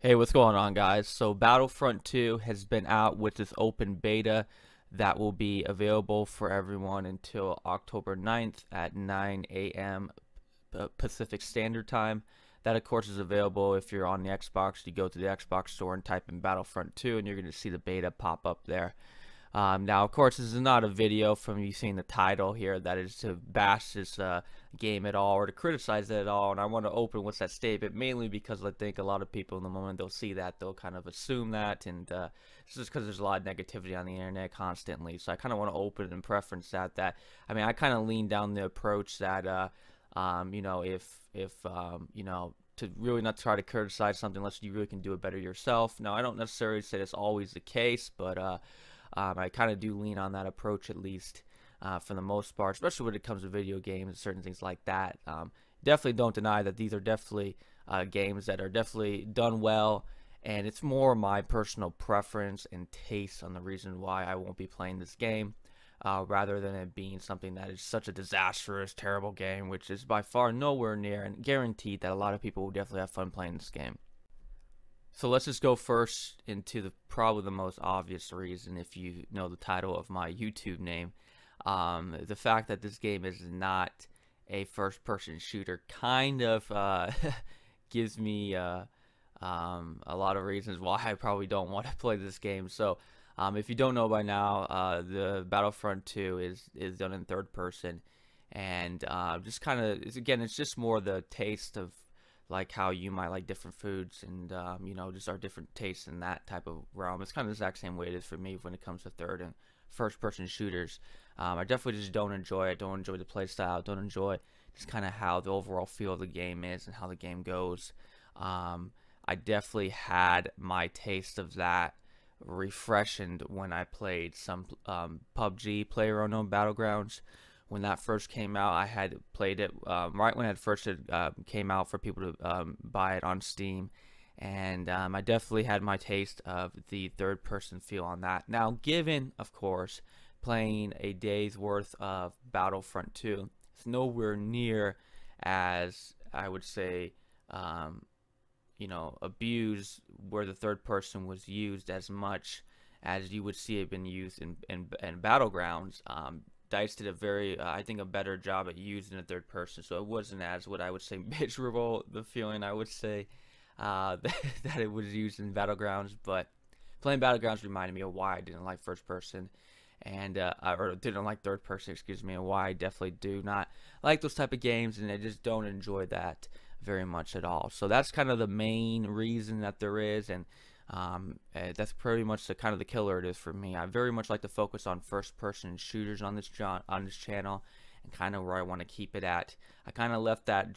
Hey, what's going on, guys? So Battlefront 2 has been out with this open beta that will be available for everyone until October 9th at 9 a.m. Pacific Standard Time. That, of course, is available if you're on the Xbox. You go to the Xbox store and type in Battlefront 2, and you're going to see the beta pop up there. Now, of course, this is not a video from you seeing the title here that is to bash this game at all or to criticize it at all. And I want to open with that statement mainly because I think a lot of people in the moment they'll see that, they'll kind of assume that. And this is because there's a lot of negativity on the internet constantly. So I kind of want to open and preference that. I mean, I kind of lean down the approach that, if to really not try to criticize something unless you really can do it better yourself. Now, I don't necessarily say that's always the case, but I kind of do lean on that approach at least for the most part, especially when it comes to video games and certain things like that. Definitely don't deny that these are definitely games that are definitely done well, and it's more my personal preference and taste on the reason why I won't be playing this game. Rather than it being something that is such a disastrous, terrible game, which is by far nowhere near and guaranteed that a lot of people will definitely have fun playing this game. So let's just go first into the probably the most obvious reason if you know the title of my YouTube name. The fact that this game is not a first-person shooter kind of gives me a lot of reasons why I probably don't want to play this game. So if you don't know by now, the Battlefront 2 is done in third person, and just kind of again, it's just more the taste of like how you might like different foods and just our different tastes in that type of realm. It's kind of the exact same way it is for me when it comes to third and first person shooters. I definitely just don't enjoy it. Don't enjoy the play style. Don't enjoy just kind of how the overall feel of the game is and how the game goes. I definitely had my taste of that refreshed when I played some PUBG, PlayerUnknown Battlegrounds. When that first came out, I had played it right when it first came out for people to buy it on Steam, and I definitely had my taste of the third-person feel on that. Now, given, of course, playing a day's worth of Battlefront 2, it's nowhere near as I would say, abused where the third person was used as much as you would see it been used in Battlegrounds. DICE did a very, I think, a better job at using the third person, so it wasn't as what I would say miserable, the feeling I would say that it was used in Battlegrounds. But playing Battlegrounds reminded me of why I didn't like first person, and or didn't like third person, excuse me, and why I definitely do not like those type of games, and I just don't enjoy that very much at all. So that's kind of the main reason that there is, and that's pretty much the kind of the killer it is for me. I very much like to focus on first-person shooters on this channel, and kind of where I want to keep it at. I kind of left that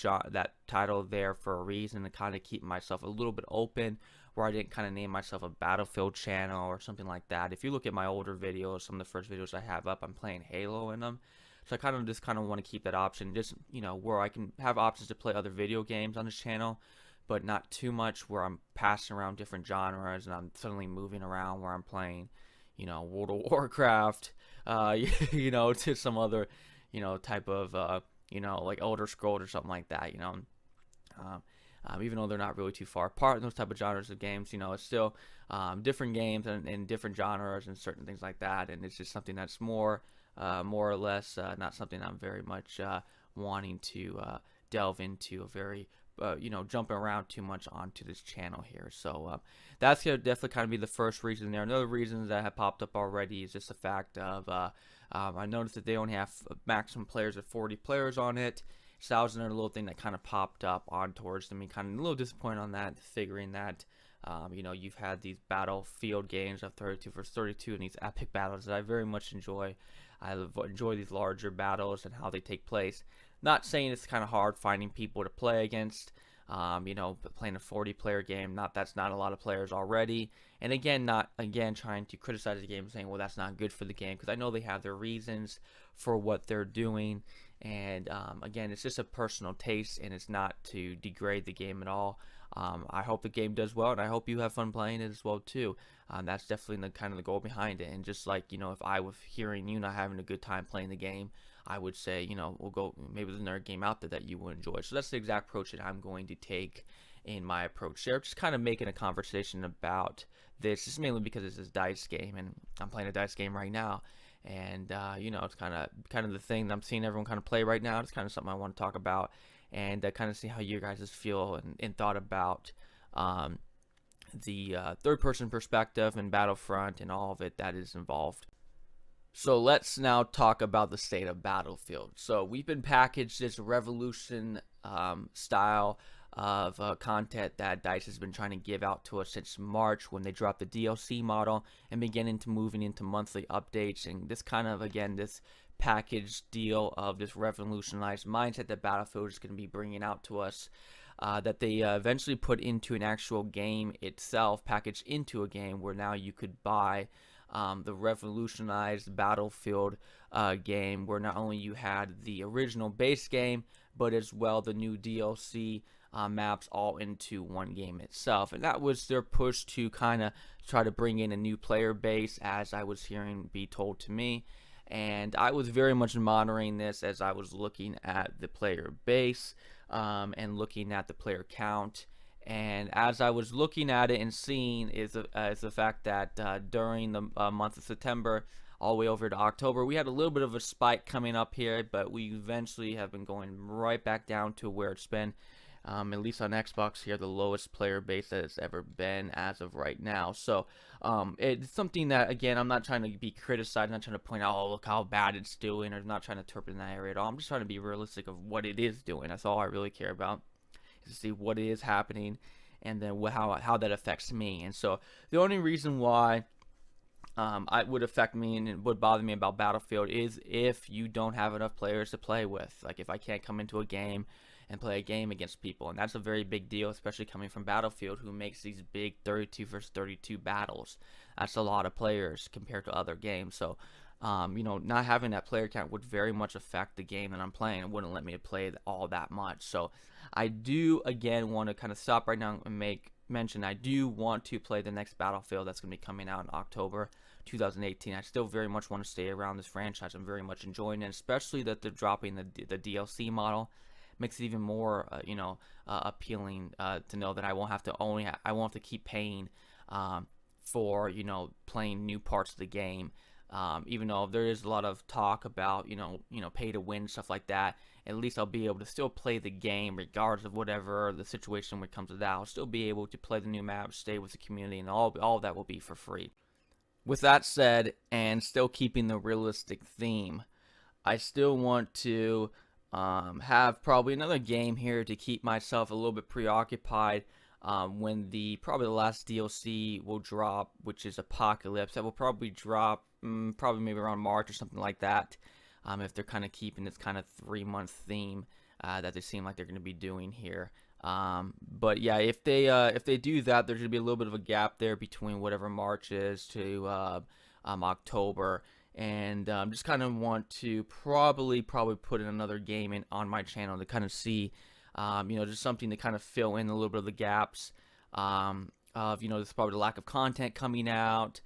title there for a reason to kind of keep myself a little bit open, where I didn't kind of name myself a Battlefield channel or something like that. If you look at my older videos, some of the first videos I have up, I'm playing Halo in them. So I kind of want to keep that option, just where I can have options to play other video games on this channel, but not too much where I'm passing around different genres and I'm suddenly moving around where I'm playing, World of Warcraft, to some other, type of, like Elder Scrolls or something like that, even though they're not really too far apart in those type of genres of games, it's still different games and different genres and certain things like that, and it's just something that's more or less not something I'm very much wanting to delve into a very jumping around too much onto this channel here. So that's going to definitely kind of be the first reason there. Another reason that have popped up already is just the fact of I noticed that they only have maximum players of 40 players on it. So that was another little thing that kind of popped up on towards me. Kind of a little disappointed on that, figuring that you've had these Battlefield games of 32 versus 32 and these epic battles that I very much enjoy. I enjoy these larger battles and how they take place. Not saying it's kind of hard finding people to play against, playing a 40-player game. That's not a lot of players already. And again, not trying to criticize the game, saying, well, that's not good for the game, because I know they have their reasons for what they're doing. And again, it's just a personal taste, and it's not to degrade the game at all. I hope the game does well, and I hope you have fun playing it as well too. That's definitely the kind of the goal behind it. And just like if I was hearing you not having a good time playing the game, I would say we'll go, maybe there's another game out there that you will enjoy. So that's the exact approach that I'm going to take in my approach there. Just kind of making a conversation about this, just mainly because it's this dice game, and I'm playing a dice game right now. And it's kind of the thing that I'm seeing everyone kind of play right now. It's kind of something I want to talk about, and kind of see how you guys feel and thought about the third-person perspective and Battlefront and all of it that is involved. So let's now talk about the state of Battlefield. So we've been packaged this Revolution style of content that DICE has been trying to give out to us since March, when they dropped the DLC model and beginning to moving into monthly updates. And this kind of, again, this package deal of this revolutionized mindset that Battlefield is going to be bringing out to us, that they eventually put into an actual game itself, packaged into a game where now you could buy the revolutionized Battlefield game, where not only you had the original base game, but as well the new DLC maps all into one game itself. And that was their push to kind of try to bring in a new player base, as I was hearing be told to me. And I was very much monitoring this as I was looking at the player base and looking at the player count. And as I was looking at it and seeing is the fact that during the month of September all the way over to October, we had a little bit of a spike coming up here, but we eventually have been going right back down to where it's been, at least on Xbox here, the lowest player base that it's ever been as of right now. So it's something that, again, I'm not trying to be criticized, I'm not trying to point out, oh, look how bad it's doing, or not trying to interpret in that area at all. I'm just trying to be realistic of what it is doing. That's all I really care about, to see what is happening and then how that affects me. And so the only reason why it would affect me and it would bother me about Battlefield is if you don't have enough players to play with. Like if I can't come into a game and play a game against people, and that's a very big deal, especially coming from Battlefield, who makes these big 32 versus 32 battles. That's a lot of players compared to other games. So not having that player count would very much affect the game that I'm playing. It wouldn't let me play all that much. So I do, again, want to kind of stop right now and make mention I do want to play the next Battlefield that's going to be coming out in October 2018. I still very much want to stay around this franchise. I'm very much enjoying it, especially that they're dropping the DLC model. Makes it even more appealing to know that I won't have to I won't have to keep paying for playing new parts of the game. Even though there is a lot of talk about pay to win, stuff like that, at least I'll be able to still play the game regardless of whatever the situation when it comes to that. I'll still be able to play the new maps, stay with the community, and all of that will be for free. With that said, and still keeping the realistic theme, I still want to have probably another game here to keep myself a little bit preoccupied when probably the last DLC will drop, which is Apocalypse. That will probably drop probably maybe around March or something like that, if they're kind of keeping this kind of 3-month theme that they seem like they're going to be doing here. But yeah, if they do that, there's going to be a little bit of a gap there between whatever March is to October. And just kind of want to probably put in another game on my channel to kind of see, just something to kind of fill in a little bit of the gaps of, there's probably the lack of content coming out,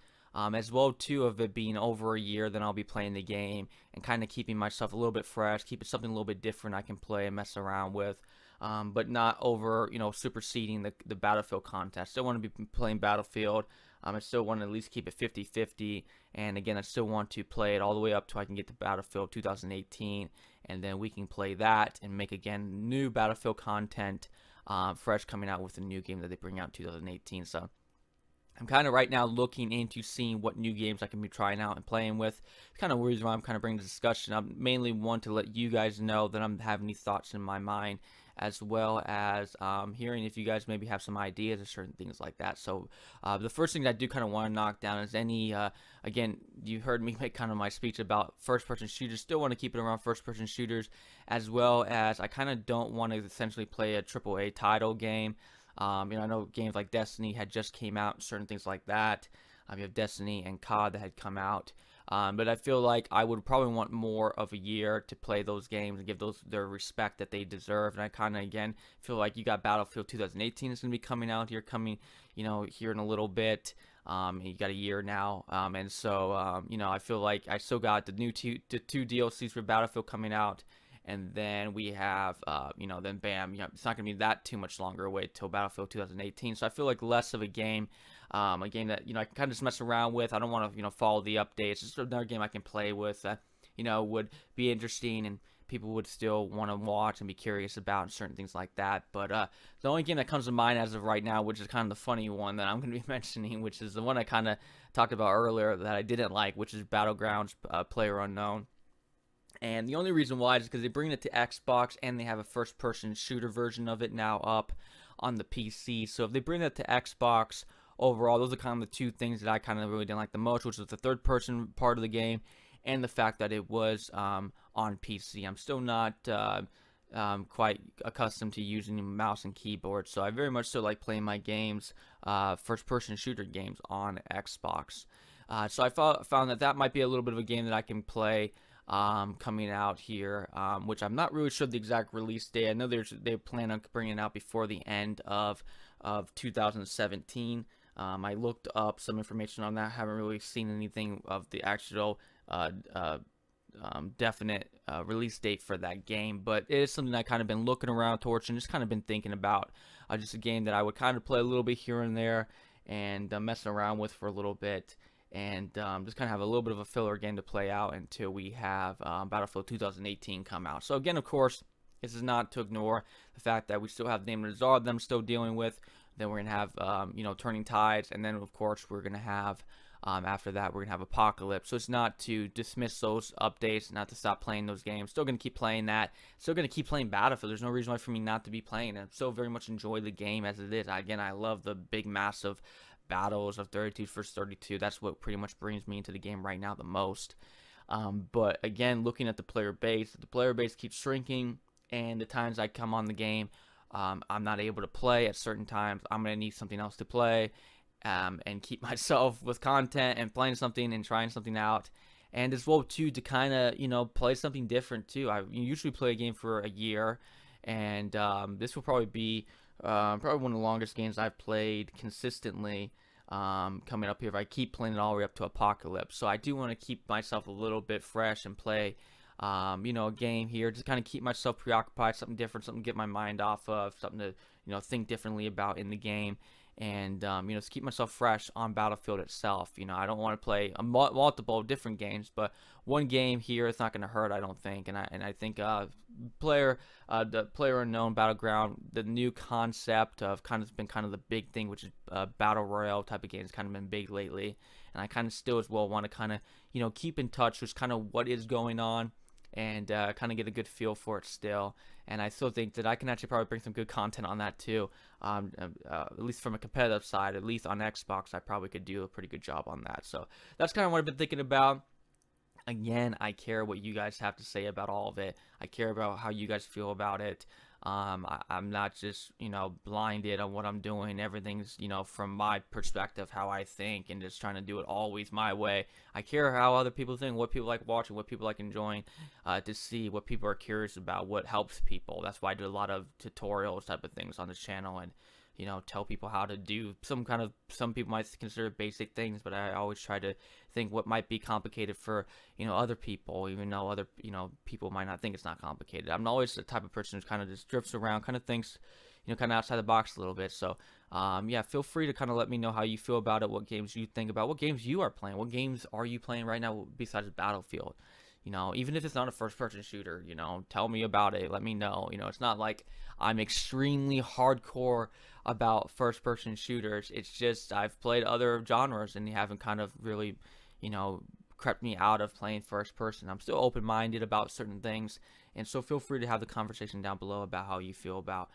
as well too of it being over a year. Then I'll be playing the game and kind of keeping myself a little bit fresh, keeping something a little bit different I can play and mess around with, but not over, superseding the Battlefield content. I still want to be playing Battlefield. I still want to at least keep it 50-50, and again, I still want to play it all the way up till I can get to Battlefield 2018, and then we can play that and make, again, new Battlefield content fresh coming out with the new game that they bring out in 2018. So I'm kind of right now looking into seeing what new games I can be trying out and playing with. It's kind of the reason why I'm kind of bringing the discussion. I mainly want to let you guys know that I'm having these thoughts in my mind, as well as hearing if you guys maybe have some ideas or certain things like that. So the first thing that I do kind of want to knock down is any, again, you heard me make kind of my speech about first-person shooters. Still want to keep it around first-person shooters, as well as I kind of don't want to essentially play a AAA title game. I know games like Destiny had just came out, certain things like that. You have Destiny and COD that had come out. But I feel like I would probably want more of a year to play those games and give those their respect that they deserve. And I kind of, again, feel like you got Battlefield 2018 is going to be coming out here, here in a little bit. You got a year now. And so, I feel like I still got the two DLCs for Battlefield coming out. and then we have, then bam, it's not going to be that too much longer away till Battlefield 2018. So I feel like less of a game that I can kind of just mess around with. I don't want to follow the updates. It's just another game I can play with that would be interesting and people would still want to watch and be curious about and certain things like that. But the only game that comes to mind as of right now, which is kind of the funny one that I'm going to be mentioning, which is the one I kind of talked about earlier that I didn't like, which is Battlegrounds PlayerUnknown's. And the only reason why is because they bring it to Xbox and they have a first-person shooter version of it now up on the PC. So if they bring that to Xbox, overall, those are kind of the two things that I kind of really didn't like the most, which was the third-person part of the game and the fact that it was on PC. I'm still not quite accustomed to using mouse and keyboard, so I very much so like playing my games, first-person shooter games, on Xbox. So I found that might be a little bit of a game that I can play coming out here, which I'm not really sure the exact release date. I know they plan on bringing it out before the end of 2017. I looked up some information on that. Haven't really seen anything of the actual definite release date for that game, but it is something I kind of been looking around towards and just kind of been thinking about. Just a game that I would kind of play a little bit here and there and mess around with for a little bit, and just kind of have a little bit of a filler game to play out until we have Battlefield 2018 come out. So again, of course, this is not to ignore the fact that we still have Damon Azard them still dealing with. Then we're gonna have Turning Tides, and then of course we're gonna have after that we're gonna have Apocalypse. So it's not to dismiss those updates, not to stop playing those games. Still gonna keep playing that. Still gonna keep playing Battlefield. There's no reason why for me not to be playing it. I still very much enjoy the game as it is. Again, I love the big massive battles of 32 versus 32. That's what pretty much brings me into the game right now the most. But again, looking at the player base keeps shrinking, and the times I come on the game, I'm not able to play at certain times. I'm going to need something else to play and keep myself with content and playing something and trying something out. And as well, too, to kind of, play something different, too. I usually play a game for a year, and this will probably be probably one of the longest games I've played consistently coming up here if I keep playing it all the way up to Apocalypse. So I do want to keep myself a little bit fresh and play a game here, just kind of keep myself preoccupied, something different, something to get my mind off of, something to think differently about in the game, and just keep myself fresh on Battlefield itself. I don't want to play multiple different games, but one game here is not going to hurt, I don't think. And I think the PlayerUnknown Battleground, the new concept of been kind of the big thing, which is battle royale type of games, kind of been big lately. And I kind of still as well want to kind of keep in touch with kind of what is going on, and kind of get a good feel for it still. And I still think that I can actually probably bring some good content on that too, at least from a competitive side. At least on Xbox, I probably could do a pretty good job on that. So that's kind of what I've been thinking about. Again, I care what you guys have to say about all of it. I care about how you guys feel about it. I'm not just, blinded on what I'm doing. Everything's, from my perspective, how I think, and just trying to do it always my way. I care how other people think, what people like watching, what people like enjoying, to see what people are curious about, what helps people. That's why I do a lot of tutorials type of things on this channel, and tell people how to do some people might consider basic things, but I always try to think what might be complicated for, other people, even though other, people might not think it's not complicated. I'm always the type of person who kind of just drifts around, kind of thinks, kind of outside the box a little bit. So, yeah, feel free to kind of let me know how you feel about it, what games you think about, what games you are playing, what games are you playing right now besides Battlefield. Even if it's not a first-person shooter, tell me about it. Let me know. It's not like I'm extremely hardcore about first-person shooters. It's just I've played other genres and they haven't kind of really, crept me out of playing first-person. I'm still open-minded about certain things, and so feel free to have the conversation down below about how you feel about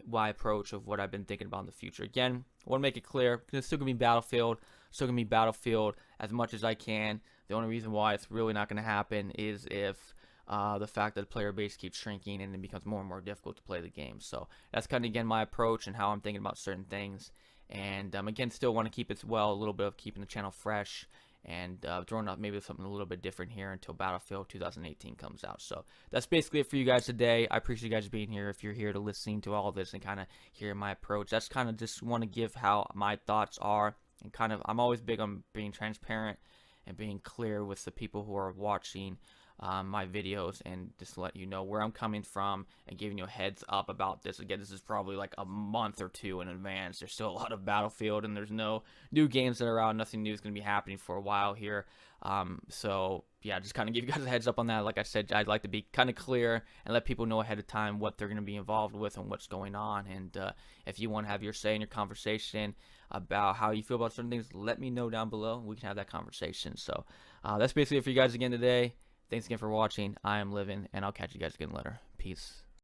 my approach of what I've been thinking about in the future. Again, I want to make it clear, it's still going to be Battlefield. Still going to be Battlefield as much as I can. The only reason why it's really not going to happen is if the fact that the player base keeps shrinking and it becomes more and more difficult to play the game. So that's kind of, again, my approach and how I'm thinking about certain things. And again, still want to keep it a little bit of keeping the channel fresh and throwing out maybe something a little bit different here until Battlefield 2018 comes out. So that's basically it for you guys today. I appreciate you guys being here. If you're here to listen to all this and kind of hear my approach, that's kind of just want to give how my thoughts are, and kind of I'm always big on being transparent and being clear with the people who are watching my videos and just let you know where I'm coming from and giving you a heads up about this. Again, this is probably like a month or two in advance. There's still a lot of Battlefield, and there's no new games that are out. Nothing new is going to be happening for a while here. So yeah, just kind of give you guys a heads up on that. Like I said, I'd like to be kind of clear and let people know ahead of time what they're going to be involved with and what's going on. And if you want to have your say in your conversation about how you feel about certain things, let me know down below. We can have that conversation. So that's basically it for you guys again today. Thanks again for watching. I am Living, and I'll catch you guys again later. Peace.